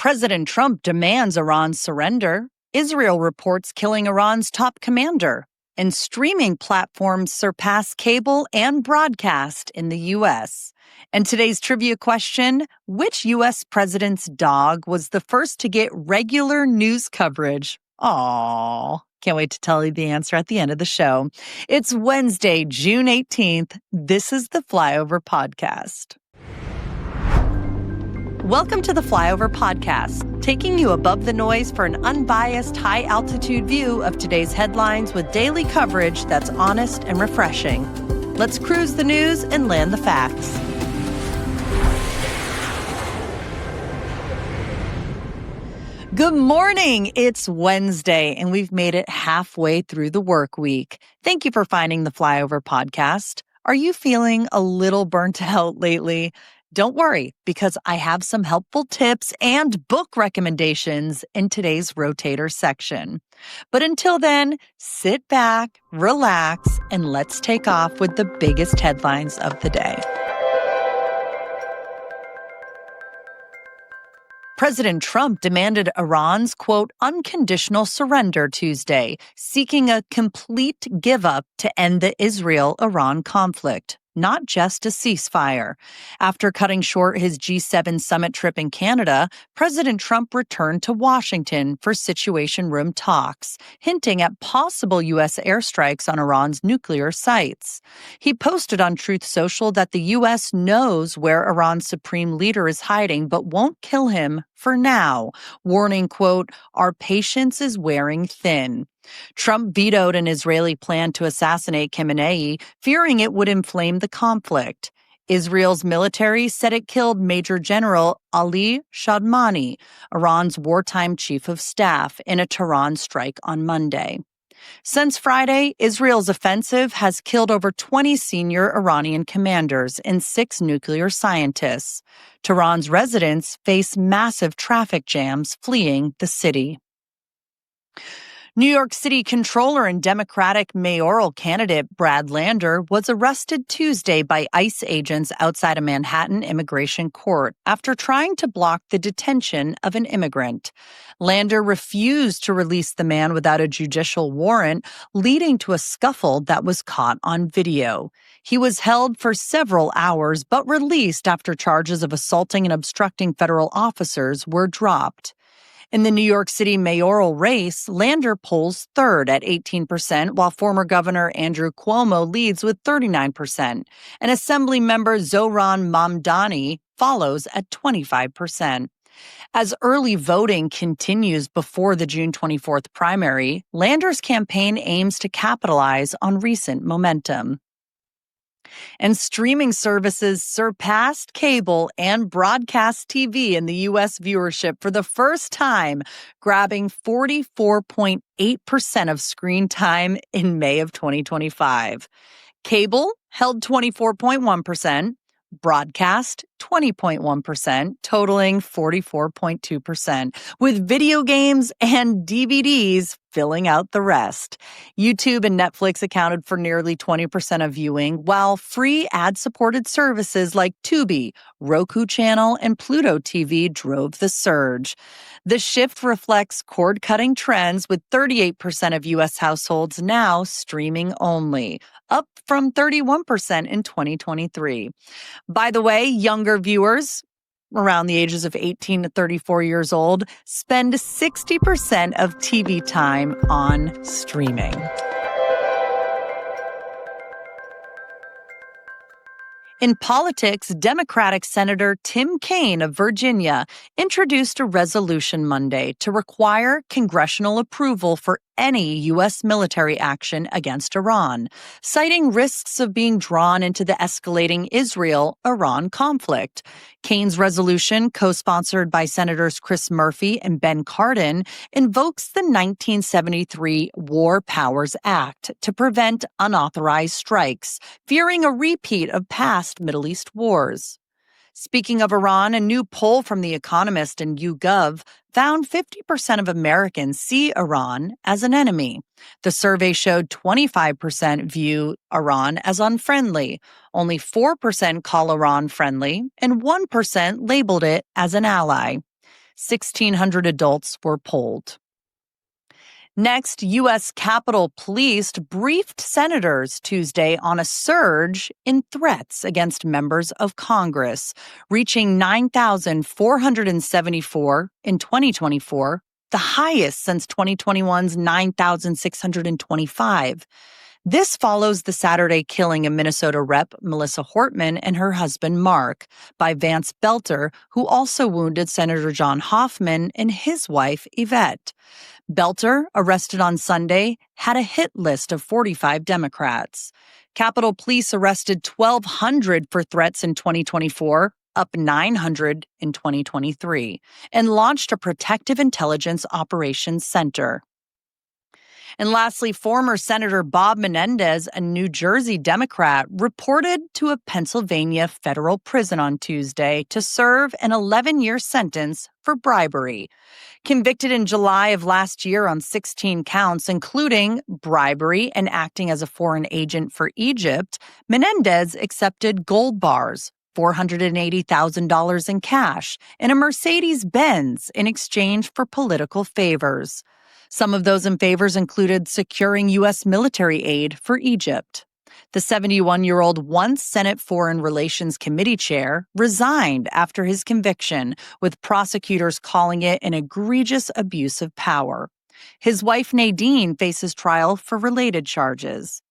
President Trump demands Iran's surrender. Israel reports killing Iran's top commander. And streaming platforms surpass cable and broadcast in the U.S. And today's trivia question, which U.S. president's dog was the first to get regular news coverage? Aww. Can't wait to tell you the answer at the end of the show. It's Wednesday, June 18th. This is the Flyover Podcast. Welcome to the Flyover Podcast, taking you above the noise for an unbiased, high-altitude view of today's headlines with daily coverage that's honest and refreshing. Let's cruise the news and land the facts. Good morning. It's Wednesday, and we've made it halfway through the work week. Thank you for finding the Flyover Podcast. Are you feeling a little burnt out lately? Don't worry, because I have some helpful tips and book recommendations in today's Rotator section. But until then, sit back, relax, and let's take off with the biggest headlines of the day. President Trump demanded Iran's, quote, unconditional surrender Tuesday, seeking a complete give-up to end the Israel-Iran conflict, not just a ceasefire. After cutting short his G7 summit trip in Canada, President Trump returned to Washington for Situation Room talks, hinting at possible U.S. airstrikes on Iran's nuclear sites. He posted on Truth Social that the U.S. knows where Iran's supreme leader is hiding but won't kill him for now, warning, quote, our patience is wearing thin. Trump vetoed an Israeli plan to assassinate Khamenei, fearing it would inflame the conflict. Israel's military said it killed Major General Ali Shadmani, Iran's wartime chief of staff, in a Tehran strike on Monday. Since Friday, Israel's offensive has killed over 20 senior Iranian commanders and 6 nuclear scientists. Tehran's residents face massive traffic jams fleeing the city. New York City Comptroller and Democratic mayoral candidate Brad Lander was arrested Tuesday by ICE agents outside a Manhattan immigration court after trying to block the detention of an immigrant. Lander refused to release the man without a judicial warrant, leading to a scuffle that was caught on video. He was held for several hours, but released after charges of assaulting and obstructing federal officers were dropped. In the New York City mayoral race, Lander polls third at 18%, while former Governor Andrew Cuomo leads with 39%, and Assemblymember Zohran Mamdani follows at 25%. As early voting continues before the June 24th primary, Lander's campaign aims to capitalize on recent momentum. And streaming services surpassed cable and broadcast TV in the U.S. viewership for the first time, grabbing 44.8% of screen time in May of 2025. Cable held 24.1%, broadcast 20.1%, totaling 44.2%, with video games and DVDs filling out the rest. YouTube and Netflix accounted for nearly 20% of viewing, while free ad-supported services like Tubi, Roku Channel, and Pluto TV drove the surge. The shift reflects cord-cutting trends, with 38% of U.S. households now streaming only, up from 31% in 2023. By the way, younger viewers, around the ages of 18 to 34 years old, spend 60% of TV time on streaming. In politics, Democratic Senator Tim Kaine of Virginia introduced a resolution Monday to require congressional approval for any U.S. military action against Iran, citing risks of being drawn into the escalating Israel-Iran conflict. Kaine's resolution, co-sponsored by Senators Chris Murphy and Ben Cardin, invokes the 1973 War Powers Act to prevent unauthorized strikes, fearing a repeat of past Middle East wars. Speaking of Iran, a new poll from The Economist and YouGov found 50% of Americans see Iran as an enemy. The survey showed 25% view Iran as unfriendly, only 4% call Iran friendly, and 1% labeled it as an ally. 1,600 adults were polled. Next, U.S. Capitol Police briefed senators Tuesday on a surge in threats against members of Congress, reaching 9,474 in 2024, the highest since 2021's 9,625. This follows the Saturday killing of Minnesota Rep. Melissa Hortman and her husband Mark by Vance Belter, who also wounded Senator John Hoffman and his wife Yvette. Belter, arrested on Sunday, had a hit list of 45 Democrats. Capitol Police arrested 1,200 for threats in 2024, up 900 in 2023, and launched a Protective Intelligence Operations Center. And lastly, former Senator Bob Menendez, a New Jersey Democrat, reported to a Pennsylvania federal prison on Tuesday to serve an 11-year sentence for bribery. Convicted in July of last year on 16 counts, including bribery and acting as a foreign agent for Egypt, Menendez accepted gold bars, $480,000 in cash, and a Mercedes-Benz in exchange for political favors. Some of those favors included securing U.S. military aid for Egypt. The 71-year-old once Senate Foreign Relations Committee chair resigned after his conviction, with prosecutors calling it an egregious abuse of power. His wife Nadine faces trial for related charges.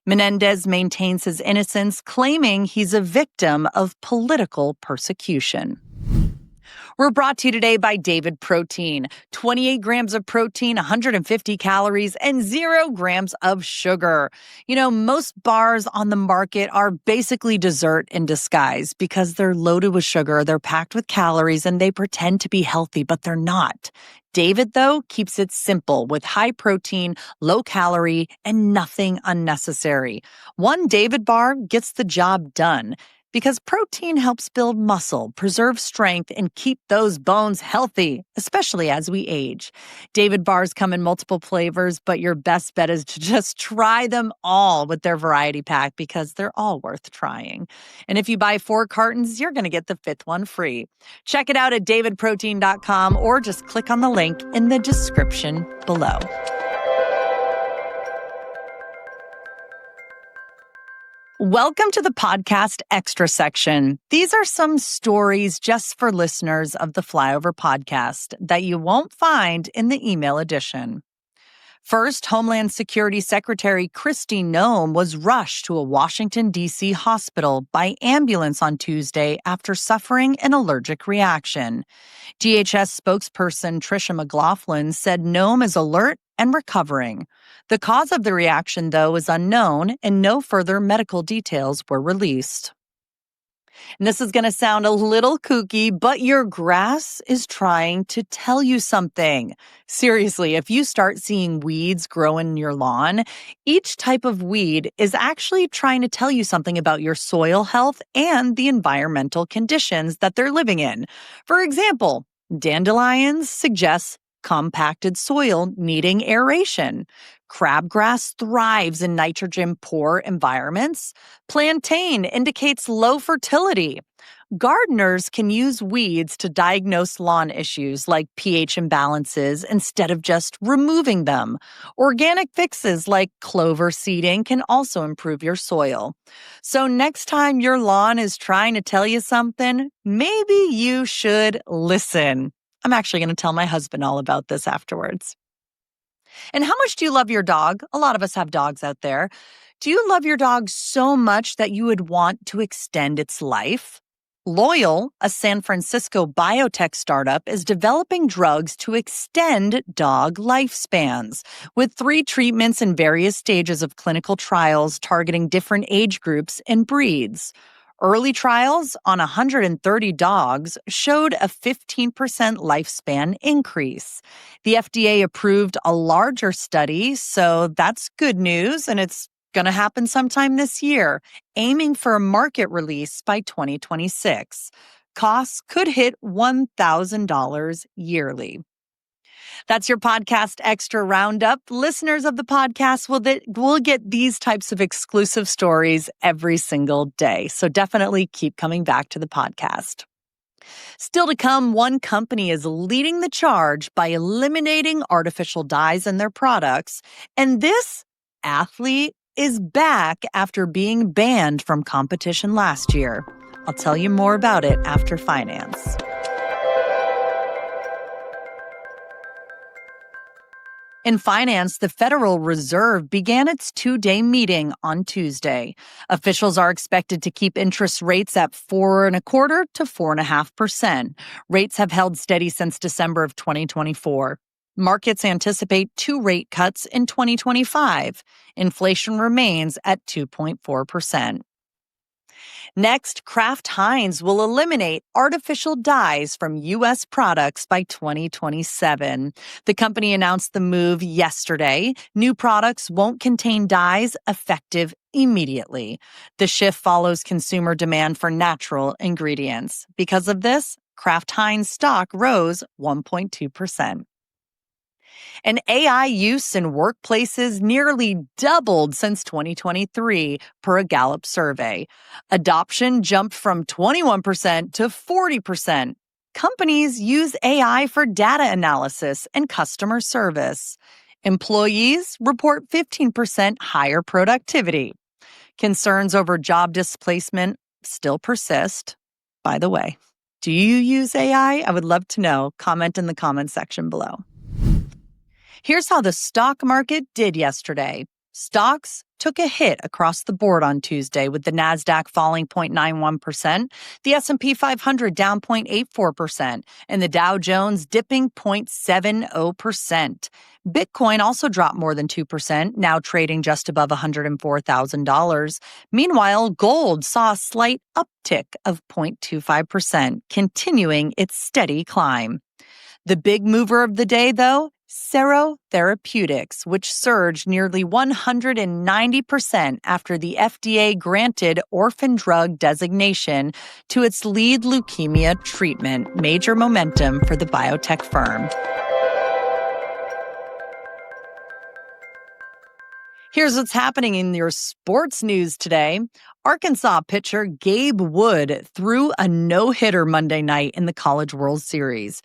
Menendez maintains his innocence, claiming he's a victim of political persecution. We're brought to you today by David Protein. 28 grams of protein, 150 calories, and 0 grams of sugar. You know, most bars on the market are basically dessert in disguise because they're loaded with sugar, they're packed with calories, and they pretend to be healthy, but they're not. David, though, keeps it simple with high protein, low calorie, and nothing unnecessary. One David bar gets the job done. Because protein helps build muscle, preserve strength, and keep those bones healthy, especially as we age. David bars come in multiple flavors, but your best bet is to just try them all with their variety pack because they're all worth trying. And if you buy 4 cartons, you're going to get the 5th one free. Check it out at davidprotein.com or just click on the link in the description below. Welcome to the podcast extra section. These are some stories just for listeners of the Flyover Podcast that you won't find in the email edition. First, Homeland Security Secretary Kristi Noem was rushed to a Washington, D.C. hospital by ambulance on Tuesday after suffering an allergic reaction. DHS spokesperson Tricia McLaughlin said Noem is alert and recovering. The cause of the reaction, though, is unknown, and no further medical details were released. And this is going to sound a little kooky, but your grass is trying to tell you something. Seriously, if you start seeing weeds grow in your lawn, each type of weed is actually trying to tell you something about your soil health and the environmental conditions that they're living in. For example, dandelions suggest compacted soil needing aeration. Crabgrass thrives in nitrogen-poor environments. Plantain indicates low fertility. Gardeners can use weeds to diagnose lawn issues like pH imbalances instead of just removing them. Organic fixes like clover seeding can also improve your soil. So next time your lawn is trying to tell you something, maybe you should listen. I'm actually going to tell my husband all about this afterwards. And how much do you love your dog? A lot of us have dogs out there. Do you love your dog so much that you would want to extend its life? Loyal, a San Francisco biotech startup, is developing drugs to extend dog lifespans, with 3 treatments in various stages of clinical trials targeting different age groups and breeds. Early trials on 130 dogs showed a 15% lifespan increase. The FDA approved a larger study, so that's good news, and it's going to happen sometime this year, aiming for a market release by 2026. Costs could hit $1,000 yearly. That's your podcast extra roundup. Listeners of the podcast will get these types of exclusive stories every single day. So definitely keep coming back to the podcast. Still to come, one company is leading the charge by eliminating artificial dyes in their products. And this athlete is back after being banned from competition last year. I'll tell you more about it after finance. In finance, the Federal Reserve began its two-day meeting on Tuesday. Officials are expected to keep interest rates at 4.25% to 4.5%. Rates have held steady since December of 2024. Markets anticipate 2 rate cuts in 2025. Inflation remains at 2.4%. Next, Kraft Heinz will eliminate artificial dyes from U.S. products by 2027. The company announced the move yesterday. New products won't contain dyes effective immediately. The shift follows consumer demand for natural ingredients. Because of this, Kraft Heinz stock rose 1.2%. And AI use in workplaces nearly doubled since 2023 per a Gallup survey. Adoption jumped from 21% to 40%. Companies use AI for data analysis and customer service. Employees report 15% higher productivity. Concerns over job displacement still persist. By the way, do you use AI? I would love to know. Comment in the comment section below. Here's how the stock market did yesterday. Stocks took a hit across the board on Tuesday, with the Nasdaq falling 0.91%, the S&P 500 down 0.84%, and the Dow Jones dipping 0.70%. Bitcoin also dropped more than 2%, now trading just above $104,000. Meanwhile, gold saw a slight uptick of 0.25%, continuing its steady climb. The big mover of the day, though, Sero Therapeutics, which surged nearly 190% after the FDA granted orphan drug designation to its lead leukemia treatment, major momentum for the biotech firm. Here's what's happening in your sports news today. Arkansas pitcher Gabe Wood threw a no-hitter Monday night in the College World Series.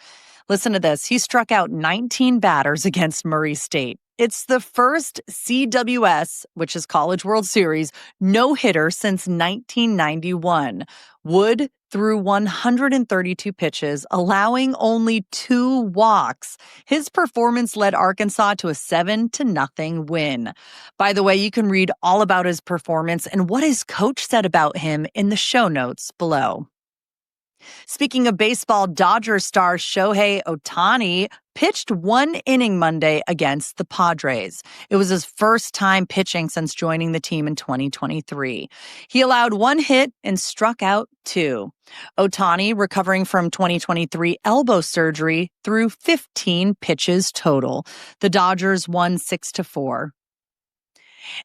Listen to this. He struck out 19 batters against Murray State. It's the first CWS, which is College World Series, no-hitter since 1991. Wood threw 132 pitches, allowing only 2 walks. His performance led Arkansas to a 7-0 win. By the way, you can read all about his performance and what his coach said about him in the show notes below. Speaking of baseball, Dodgers star Shohei Ohtani pitched 1 inning Monday against the Padres. It was his first time pitching since joining the team in 2023. He allowed 1 hit and struck out 2. Ohtani, recovering from 2023 elbow surgery, threw 15 pitches total. The Dodgers won 6-4.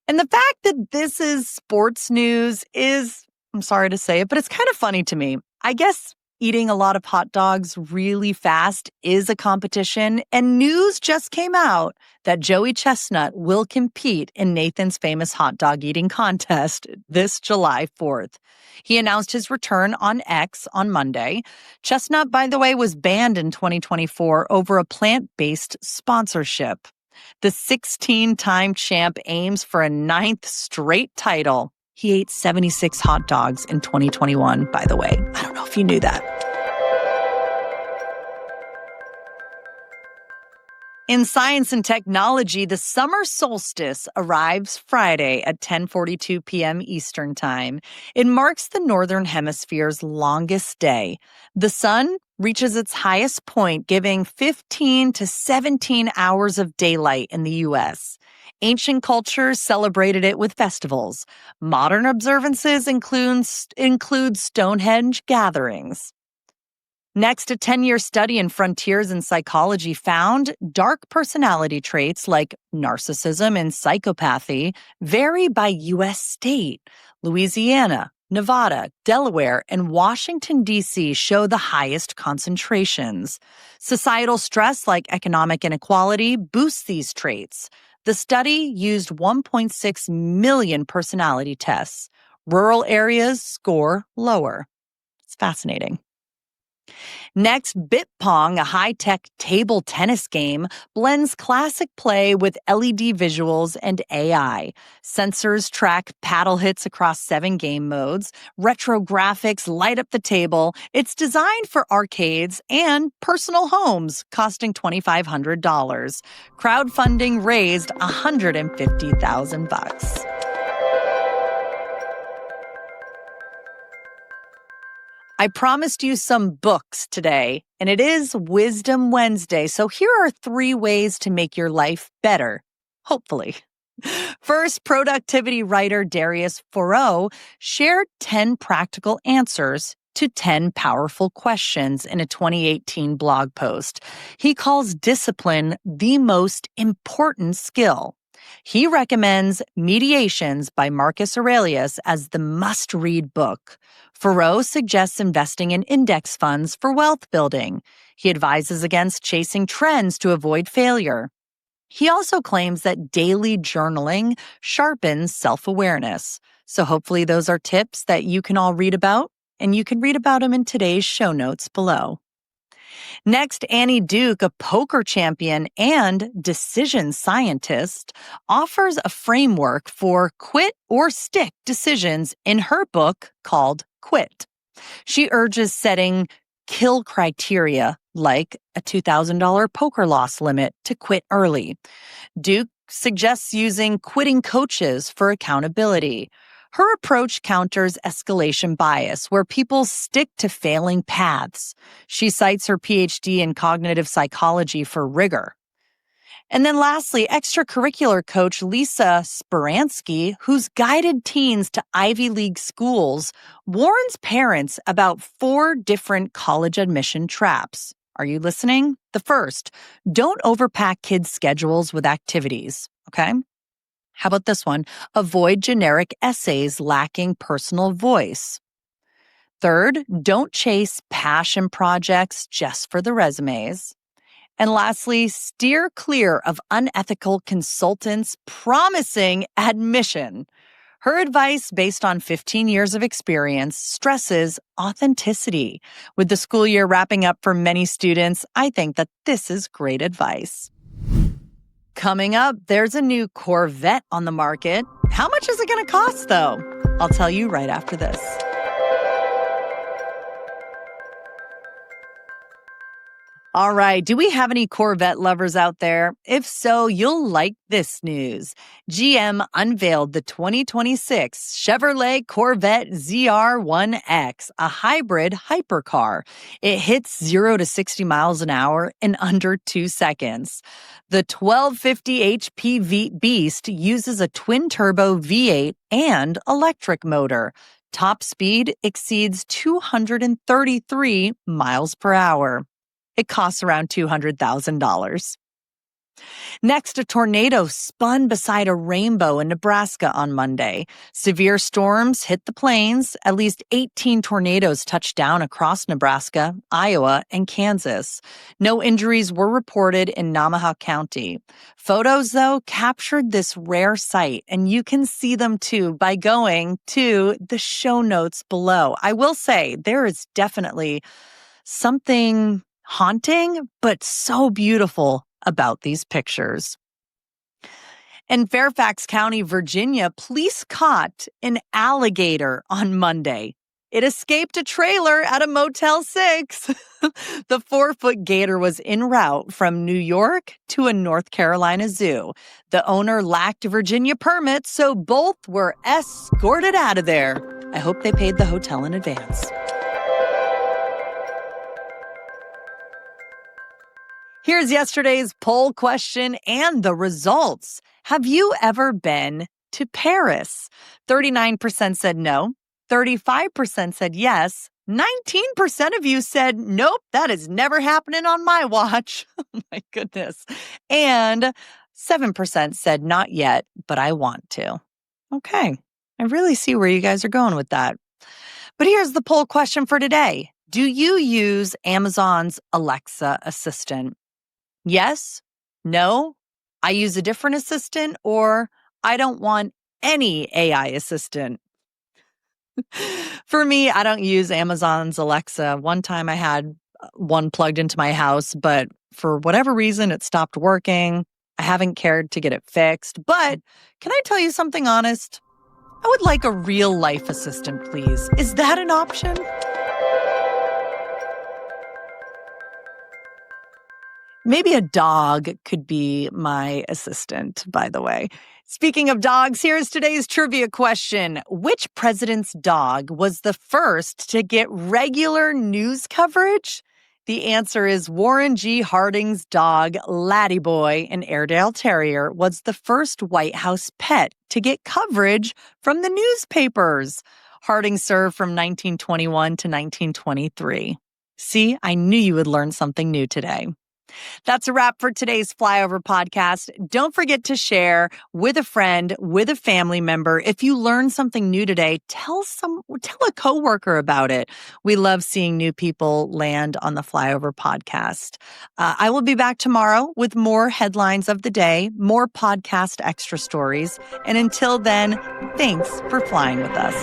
And the fact that this is sports news is, I'm sorry to say it, but it's kind of funny to me. I guess eating a lot of hot dogs really fast is a competition, and news just came out that Joey Chestnut will compete in Nathan's famous hot dog eating contest this July 4th. He announced his return on X on Monday. Chestnut, by the way, was banned in 2024 over a plant-based sponsorship. The 16-time champ aims for a 9th straight title. He ate 76 hot dogs in 2021, by the way. I don't know if you knew that. In science and technology, the summer solstice arrives Friday at 10:42 p.m. Eastern Time. It marks the Northern Hemisphere's longest day. The sun reaches its highest point, giving 15 to 17 hours of daylight in the U.S. Ancient cultures celebrated it with festivals. Modern observances include Stonehenge gatherings. Next, a 10-year study in Frontiers in Psychology found dark personality traits like narcissism and psychopathy vary by U.S. state. Louisiana, Nevada, Delaware, and Washington, D.C. show the highest concentrations. Societal stress like economic inequality boosts these traits. The study used 1.6 million personality tests. Rural areas score lower. It's fascinating. Next, Bit Pong, a high-tech table tennis game, blends classic play with LED visuals and AI. Sensors track paddle hits across 7 game modes. Retro graphics light up the table. It's designed for arcades and personal homes, costing $2,500. Crowdfunding raised $150,000. I promised you some books today, and it is Wisdom Wednesday. So here are 3 ways to make your life better, hopefully. First, productivity writer Darius Foreau shared 10 practical answers to 10 powerful questions in a 2018 blog post. He calls discipline the most important skill. He recommends Mediations by Marcus Aurelius as the must-read book. Foreau suggests investing in index funds for wealth building. He advises against chasing trends to avoid failure. He also claims that daily journaling sharpens self-awareness. So hopefully those are tips that you can all read about, and you can read about them in today's show notes below. Next, Annie Duke, a poker champion and decision scientist, offers a framework for quit or stick decisions in her book called Quit. She urges setting kill criteria like a $2,000 poker loss limit to quit early. Duke suggests using quitting coaches for accountability. Her approach counters escalation bias, where people stick to failing paths. She cites her PhD in cognitive psychology for rigor. And then lastly, extracurricular coach Lisa Speransky, who's guided teens to Ivy League schools, warns parents about 4 different college admission traps. Are you listening? The first, don't overpack kids' schedules with activities, okay? How about this one? Avoid generic essays lacking personal voice. Third, don't chase passion projects just for the resumes. And lastly, steer clear of unethical consultants promising admission. Her advice, based on 15 years of experience, stresses authenticity. With the school year wrapping up for many students, I think that this is great advice. Coming up, there's a new Corvette on the market. How much is it going to cost, though? I'll tell you right after this. All right. Do we have any Corvette lovers out there? If so, you'll like this news. GM unveiled the 2026 Chevrolet Corvette ZR1X, a hybrid hypercar. It hits 0 to 60 miles an hour in under 2 seconds. The 1250 HP Beast uses a twin-turbo V8 and electric motor. Top speed exceeds 233 miles per hour. It costs around $200,000. Next, a tornado spun beside a rainbow in Nebraska on Monday. Severe storms hit the plains. At least 18 tornadoes touched down across Nebraska, Iowa, and Kansas. No injuries were reported in Namaha County. Photos, though, captured this rare sight, and you can see them too by going to the show notes below. I will say there is definitely something haunting, but so beautiful about these pictures. In Fairfax County, Virginia, police caught an alligator on Monday. It escaped a trailer at a Motel 6. The 4-foot gator was en route from New York to a North Carolina zoo. The owner lacked a Virginia permit, so both were escorted out of there. I hope they paid the hotel in advance. Here's yesterday's poll question and the results. Have you ever been to Paris? 39% said no. 35% said yes. 19% of you said, nope, that is never happening on my watch. Oh my goodness. And 7% said not yet, but I want to. Okay. I really see where you guys are going with that. But here's the poll question for today. Do you use Amazon's Alexa assistant? Yes, no, I use a different assistant, or I don't want any AI assistant. For me, I don't use Amazon's Alexa. One time I had one plugged into my house, but for whatever reason, it stopped working. I haven't cared to get it fixed. But can I tell you something honest? I would like a real life assistant, please. Is that an option? Maybe a dog could be my assistant, by the way. Speaking of dogs, here's today's trivia question. Which president's dog was the first to get regular news coverage? The answer is Warren G. Harding's dog, Laddie Boy, an Airedale Terrier, was the first White House pet to get coverage from the newspapers. Harding served from 1921 to 1923. See, I knew you would learn something new today. That's a wrap for today's Flyover Podcast. Don't forget to share with a friend, with a family member. If you learned something new today, tell a coworker about it. We love seeing new people land on the Flyover Podcast. I will be back tomorrow with more headlines of the day, more podcast extra stories. And until then, thanks for flying with us.